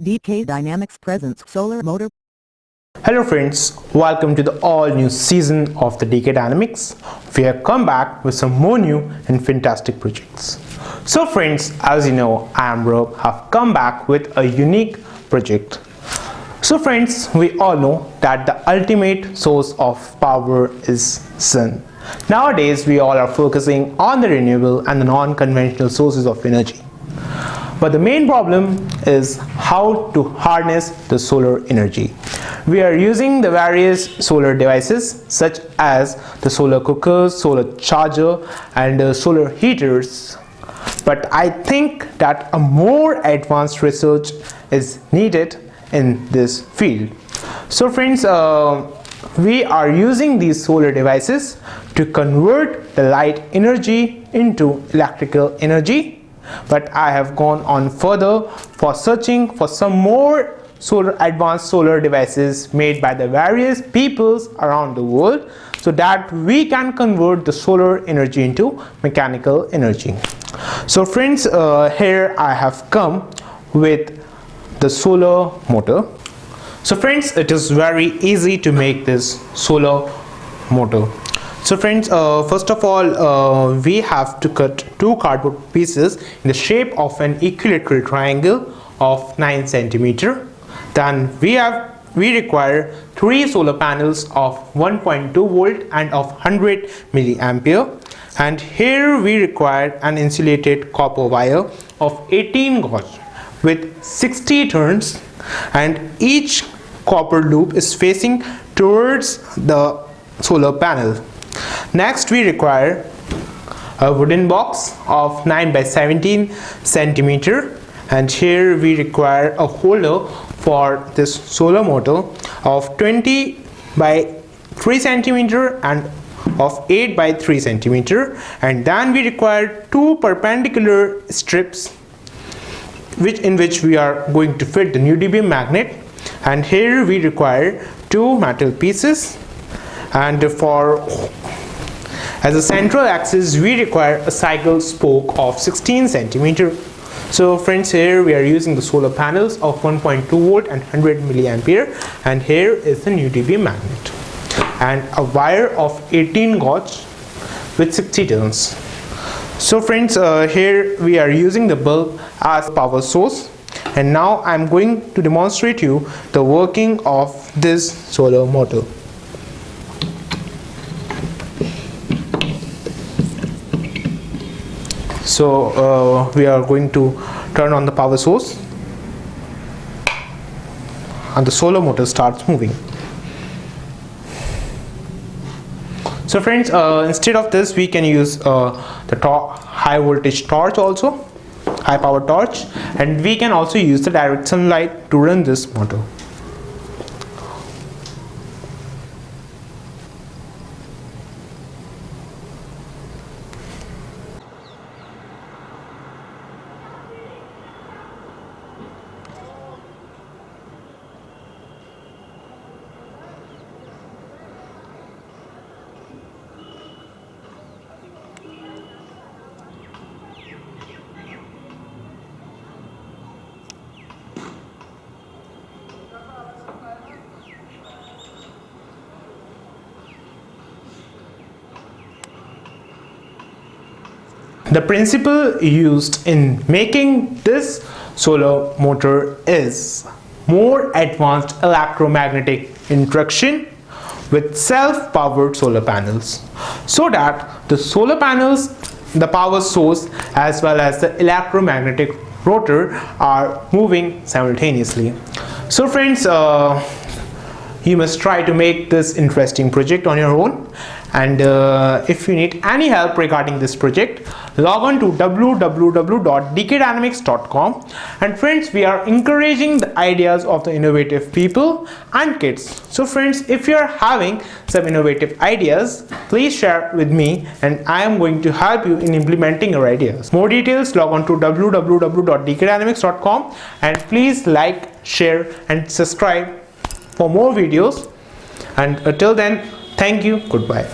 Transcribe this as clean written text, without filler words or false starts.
dkdynamics presents solar motor. Hello friends, welcome to the all new season of the dkdynamics. We have come back with some more new and fantastic projects. So friends, as you know, I am Rob, have come back with a unique project. So friends, we all know that the ultimate source of power is sun. Nowadays we all are focusing on the renewable and the non-conventional sources of energy. But the main problem is how to harness the solar energy. We are using the various solar devices such as the solar cookers, solar charger and solar heaters. But I think that a more advanced research is needed in this field. So friends, we are using these solar devices to convert the light energy into electrical energy. But I have gone on further for searching for some more advanced solar devices made by the various peoples around the world, so that we can convert the solar energy into mechanical energy. So friends, here I have come with the solar motor. So friends, it is very easy to make this solar motor. So friends, first of all, we have to cut two cardboard pieces in the shape of an equilateral triangle of 9 cm. Then we require 3 solar panels of 1.2 volt and of 100 milliampere. And here we require an insulated copper wire of 18 gauge with 60 turns, and each copper loop is facing towards the solar panel. Next we require a wooden box of 9 by 17 cm, and here we require a holder for this solar motor of 20 by 3 cm and of 8 by 3 cm, and then we require 2 perpendicular strips in which we are going to fit the UDB magnet, and here we require 2 metal pieces, and as a central axis we require a cycle spoke of 16 cm. So friends, here we are using the solar panels of 1.2 volt and 100 milliampere, and here is the UDB magnet and a wire of 18 gauge with 60 turns. So friends, here we are using the bulb as power source, and now I am going to demonstrate you the working of this solar motor. So we are going to turn on the power source and the solar motor starts moving. So friends, instead of this we can use the high voltage torch also, high power torch, and we can also use the direct sunlight to run this motor. The principle used in making this solar motor is more advanced electromagnetic induction with self-powered solar panels, so that the solar panels, the power source as well as the electromagnetic rotor are moving simultaneously. So friends, you must try to make this interesting project on your own, and if you need any help regarding this project, log on to www.dkdynamics.com. and friends, we are encouraging the ideas of the innovative people and kids. So friends, if you are having some innovative ideas, please share with me and I am going to help you in implementing your ideas. More details, log on to www.dkdynamics.com, and please like, share and subscribe for more videos, and until then, thank you, goodbye.